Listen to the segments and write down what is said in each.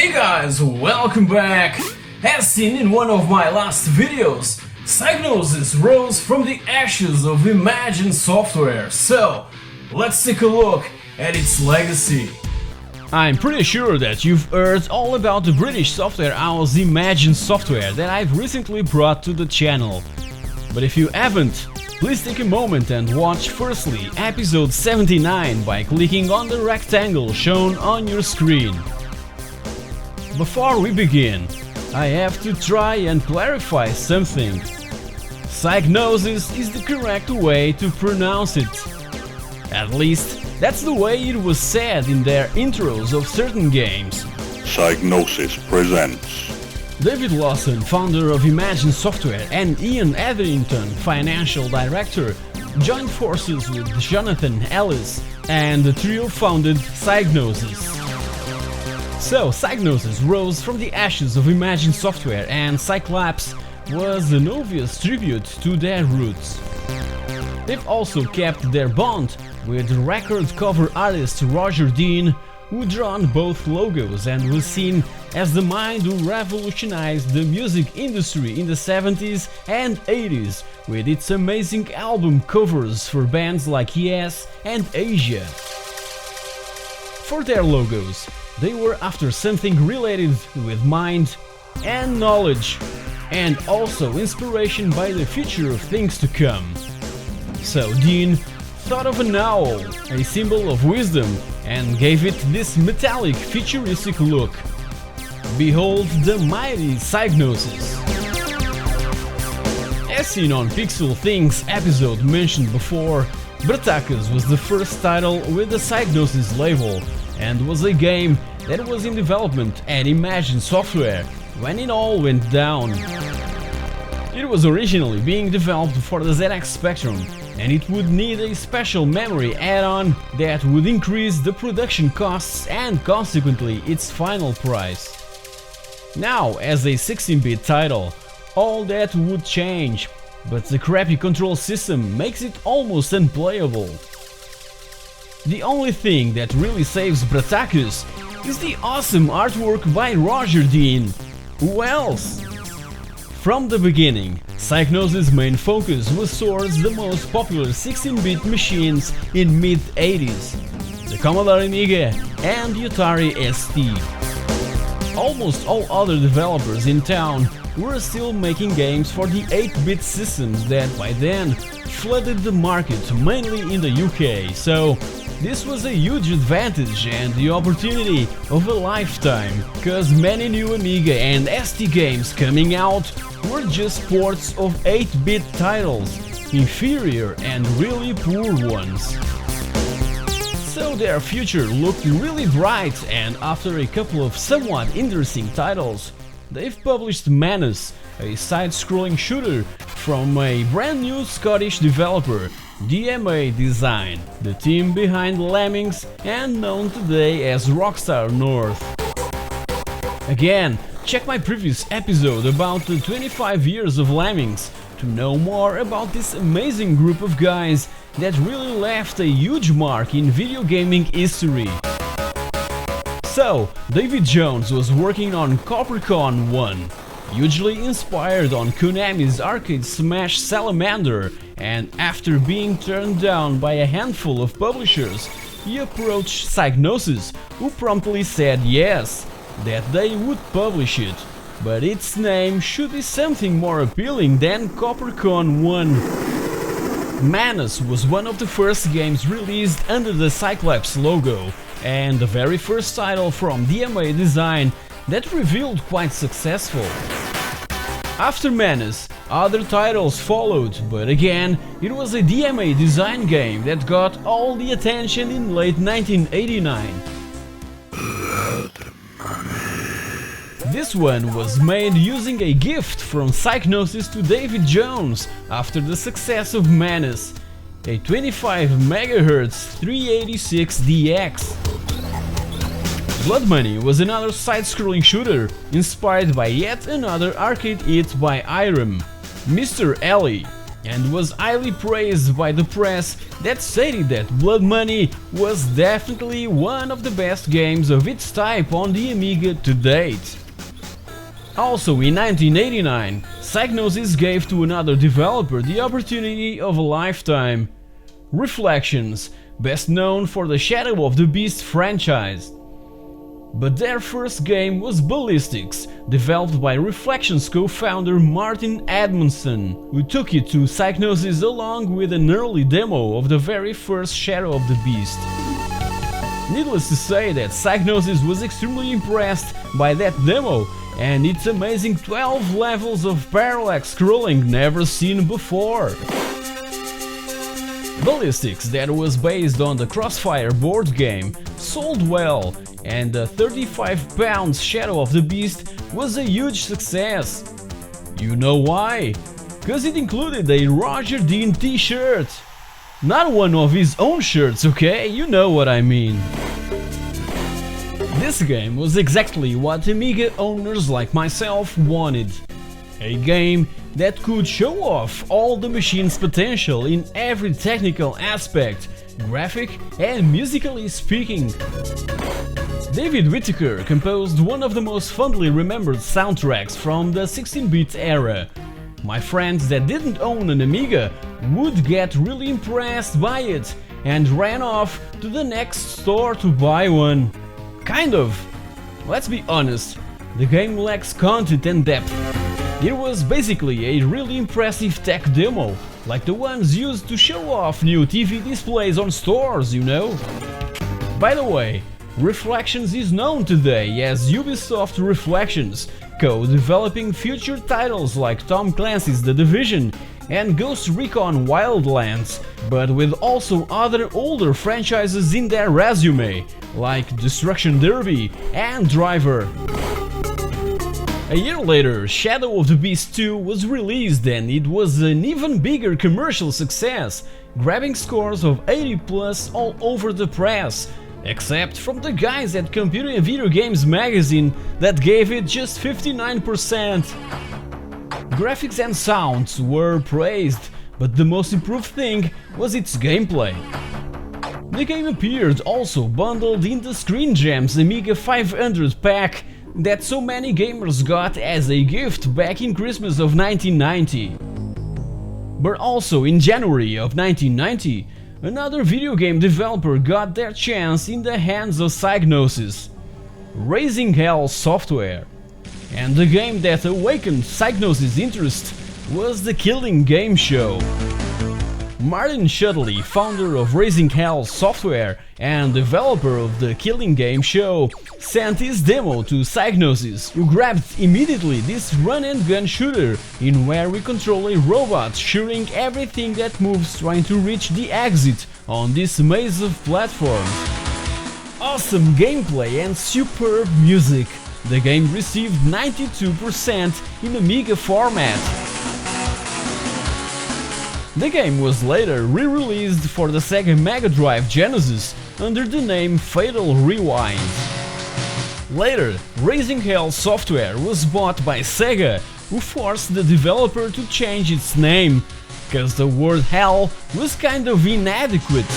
Hey guys, welcome back! As seen in one of my last videos, Psygnosis rose from the ashes of Imagine Software, so let's take a look at its legacy. I'm pretty sure that you've heard all about the British software house Imagine Software that I've recently brought to the channel. But if you haven't, please take a moment and watch firstly episode 79 by clicking on the rectangle shown on your screen. Before we begin, I have to try and clarify something. Psygnosis is the correct way to pronounce it. At least, that's the way it was said in their intros of certain games. Psygnosis presents David Lawson, founder of Imagine Software, and Ian Etherington, financial director, joined forces with Jonathan Ellis, and the trio founded Psygnosis. So, Psygnosis rose from the ashes of Imagine Software, and Cyclops was an obvious tribute to their roots. They've also kept their bond with record cover artist Roger Dean, who drawn both logos and was seen as the mind who revolutionized the music industry in the 70s and 80s with its amazing album covers for bands like Yes and Asia. For their logos, they were after something related with mind and knowledge, and also inspiration by the future of things to come. So Dean thought of an owl, a symbol of wisdom, and gave it this metallic futuristic look. Behold the mighty Psygnosis. As seen on PixelThing's episode mentioned before, Bratakas was the first title with the Psygnosis label, and was a game that was in development at Imagine Software when it all went down. It was originally being developed for the ZX Spectrum, and it would need a special memory add-on that would increase the production costs and consequently its final price. Now, as a 16-bit title, all that would change, but the crappy control system makes it almost unplayable. The only thing that really saves Bratakas is the awesome artwork by Roger Dean. Who else? From the beginning, Psygnosis' main focus was towards the most popular 16-bit machines in mid-80s, the Commodore Amiga and the Atari ST. Almost all other developers in town were still making games for the 8-bit systems that by then flooded the market mainly in the UK, so this was a huge advantage and the opportunity of a lifetime, cause many new Amiga and ST games coming out were just ports of 8-bit titles, inferior and really poor ones. So their future looked really bright, and after a couple of somewhat interesting titles, they've published Menace, a side-scrolling shooter from a brand new Scottish developer, DMA Design, the team behind Lemmings and known today as Rockstar North. Again, check my previous episode about the 25 years of Lemmings to know more about this amazing group of guys that really left a huge mark in video gaming history. So, David Jones was working on Capricorn 1, hugely inspired on Konami's arcade smash Salamander, and after being turned down by a handful of publishers, he approached Psygnosis, who promptly said yes, that they would publish it, but its name should be something more appealing than Capricorn 1. Menace was one of the first games released under the Cyclops logo, and the very first title from DMA Design that revealed quite successful. After Menace, other titles followed, but again, it was a DMA Design game that got all the attention in late 1989. This one was made using a gift from Psygnosis to David Jones after the success of Menace, a 25 MHz 386DX. Blood Money was another side-scrolling shooter inspired by yet another arcade hit by Irem, Mr. Ellie. and was highly praised by the press that stated that Blood Money was definitely one of the best games of its type on the Amiga to date. Also in 1989, Psygnosis gave to another developer the opportunity of a lifetime. Reflections, best known for the Shadow of the Beast franchise. But their first game was Ballistics, developed by Reflections co-founder Martin Edmondson, who took it to Psygnosis along with an early demo of the very first Shadow of the Beast. Needless to say that Psygnosis was extremely impressed by that demo and its amazing 12 levels of parallax scrolling never seen before. Ballistics, that was based on the Crossfire board game, sold well, and the 35-pound Shadow of the Beast was a huge success. You know why? Cause it included a Roger Dean t-shirt. Not one of his own shirts, okay? You know what I mean. This game was exactly what Amiga owners like myself wanted. A game that could show off all the machine's potential in every technical aspect, graphic and musically speaking. David Whittaker composed one of the most fondly remembered soundtracks from the 16-bit era. My friends that didn't own an Amiga would get really impressed by it and ran off to the next store to buy one. Kind of. Let's be honest, the game lacks content and depth. It was basically a really impressive tech demo, like the ones used to show off new TV displays on stores, you know? By the way, Reflections is known today as Ubisoft Reflections, co-developing future titles like Tom Clancy's The Division and Ghost Recon Wildlands, but with also other older franchises in their resume, like Destruction Derby and Driver. A year later, Shadow of the Beast 2 was released and it was an even bigger commercial success, grabbing scores of 80+ all over the press, except from the guys at Computer and Video Games magazine that gave it just 59%. Graphics and sounds were praised, but the most improved thing was its gameplay. The game appeared also bundled in the Screen Gems Amiga 500 pack that so many gamers got as a gift back in Christmas of 1990. But also in January of 1990, another video game developer got their chance in the hands of Psygnosis, Raising Hell Software. And the game that awakened Psygnosis' interest was The Killing Game Show. Martin Shutley, founder of Raising Hell Software and developer of The Killing Game Show, sent his demo to Psygnosis, who grabbed immediately this run-and-gun shooter in where we control a robot shooting everything that moves trying to reach the exit on this maze of platforms. Awesome gameplay and superb music. The game received 92% in Amiga format. The game was later re-released for the Sega Mega Drive Genesis under the name Fatal Rewind. Later, Raising Hell Software was bought by Sega, who forced the developer to change its name, cause the word Hell was kind of inadequate.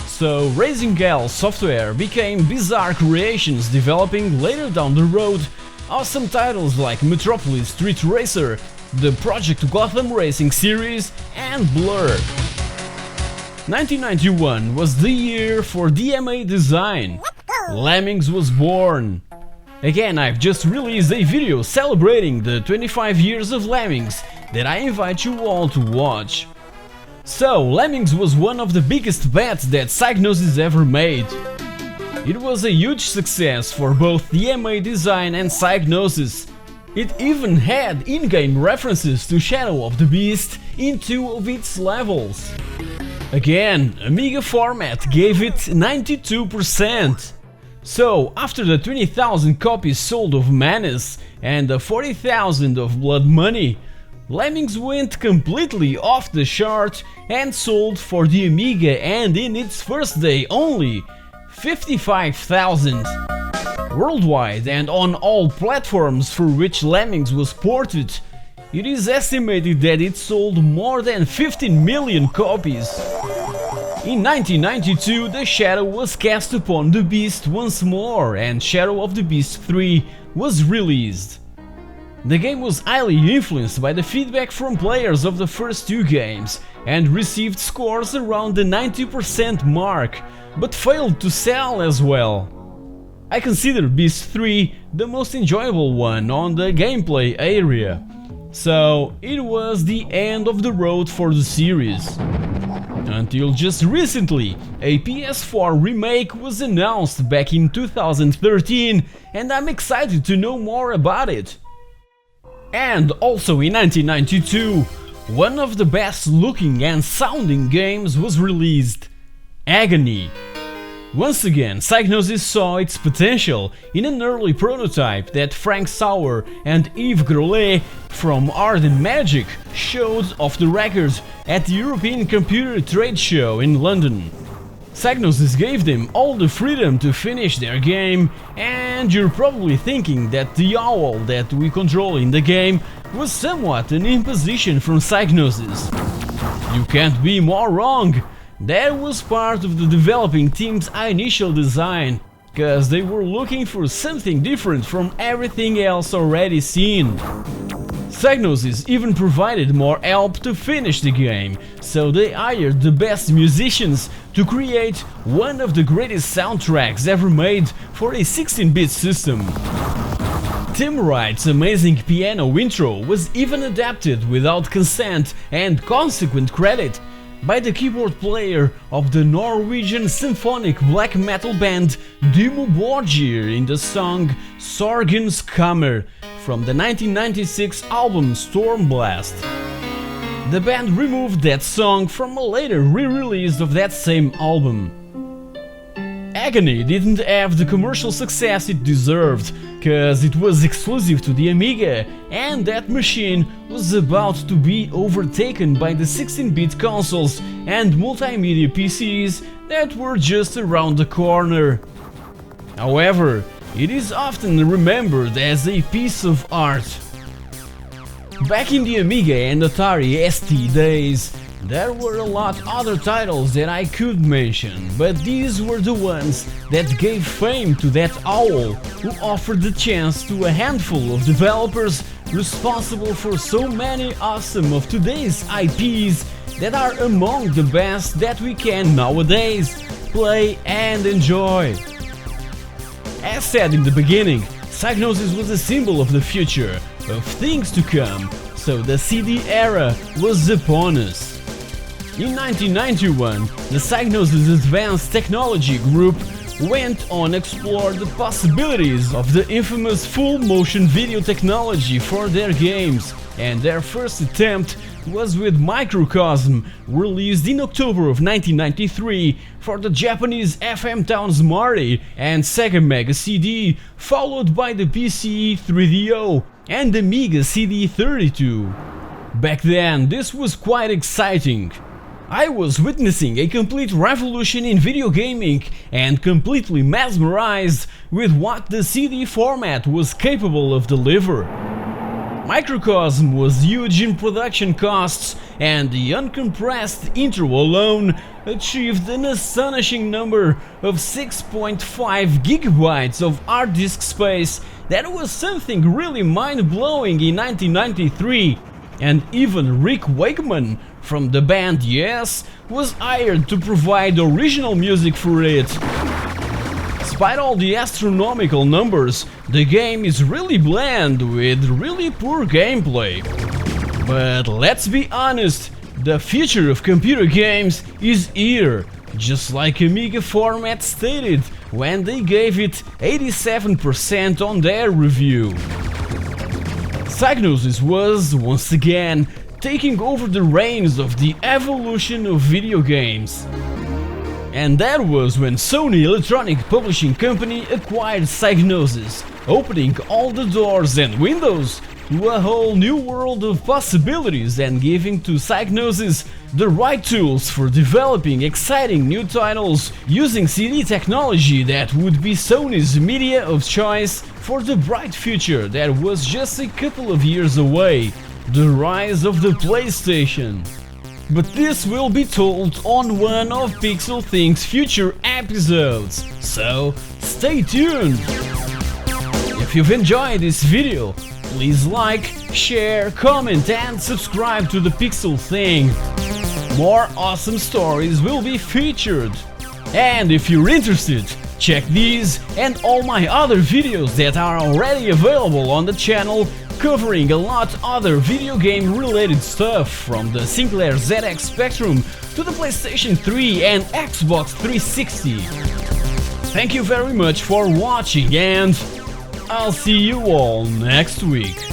So Raising Hell Software became Bizarre Creations, developing later down the road awesome titles like Metropolis Street Racer, the Project Gotham Racing series, and Blur. 1991 was the year for DMA Design. Lemmings was born. Again, I've just released a video celebrating the 25 years of Lemmings that I invite you all to watch. So, Lemmings was one of the biggest bets that Psygnosis ever made. It was a huge success for both DMA Design and Psygnosis. It even had in-game references to Shadow of the Beast in 2 of its levels. Again, Amiga format gave it 92%. So, after the 20,000 copies sold of Menace and the 40,000 of Blood Money, Lemmings went completely off the chart and sold for the Amiga, and in its first day only, 55,000. Worldwide and on all platforms for which Lemmings was ported, it is estimated that it sold more than 15 million copies. In 1992, the shadow was cast upon the Beast once more, and Shadow of the Beast 3 was released. The game was highly influenced by the feedback from players of the first two games and received scores around the 90% mark, but failed to sell as well. I consider Beast 3 the most enjoyable one on the gameplay area, so it was the end of the road for the series. Until just recently, a PS4 remake was announced back in 2013, and I'm excited to know more about it. And also in 1992, one of the best looking and sounding games was released, Agony. Once again, Psygnosis saw its potential in an early prototype that Frank Sauer and Yves Grolet from Art and Magic showed off the record at the European Computer Trade Show in London. Psygnosis gave them all the freedom to finish their game, and you're probably thinking that the owl that we control in the game was somewhat an imposition from Psygnosis. You can't be more wrong! That was part of the developing team's initial design, cause they were looking for something different from everything else already seen. Psygnosis even provided more help to finish the game, so they hired the best musicians to create one of the greatest soundtracks ever made for a 16-bit system. Tim Wright's amazing piano intro was even adapted without consent and consequent credit by the keyboard player of the Norwegian symphonic black metal band Dimmu Borgir in the song Sorgens Kammer from the 1996 album Stormblast. The band removed that song from a later re-release of that same album. Agony didn't have the commercial success it deserved, cause it was exclusive to the Amiga, and that machine was about to be overtaken by the 16-bit consoles and multimedia PCs that were just around the corner. However, it is often remembered as a piece of art. Back in the Amiga and Atari ST days, there were a lot other titles that I could mention, but these were the ones that gave fame to that owl who offered the chance to a handful of developers responsible for so many awesome of today's IPs that are among the best that we can nowadays play and enjoy. As said in the beginning, Psygnosis was a symbol of the future, of things to come, so the CD era was upon us. In 1991, the Psygnosis Advanced Technology Group went on to explore the possibilities of the infamous full-motion video technology for their games, and their first attempt was with Microcosm, released in October of 1993 for the Japanese FM Town Smarty and Sega Mega CD, followed by the PCE 3DO and Amiga CD32. Back then, this was quite exciting. I was witnessing a complete revolution in video gaming and completely mesmerized with what the CD format was capable of deliver. Microcosm was huge in production costs, and the uncompressed intro alone achieved an astonishing number of 6.5 gigabytes of hard disk space. That was something really mind-blowing in 1993, and even Rick Wakeman from the band Yes was hired to provide original music for it. Despite all the astronomical numbers, the game is really bland with really poor gameplay. But let's be honest, the future of computer games is here, just like Amiga Format stated when they gave it 87% on their review. Psygnosis was, once again, taking over the reins of the evolution of video games. And that was when Sony Electronic Publishing Company acquired Psygnosis, opening all the doors and windows to a whole new world of possibilities and giving to Psygnosis the right tools for developing exciting new titles using CD technology that would be Sony's media of choice for the bright future that was just a couple of years away. the rise of the PlayStation. But this will be told on one of PixelThink's future episodes, so stay tuned! If you've enjoyed this video, please like, share, comment and subscribe to the PixelThing. More awesome stories will be featured. And if you're interested, check these and all my other videos that are already available on the channel, covering a lot other video game related stuff, from the Sinclair ZX Spectrum to the PlayStation 3 and Xbox 360. Thank you very much for watching, and I'll see you all next week.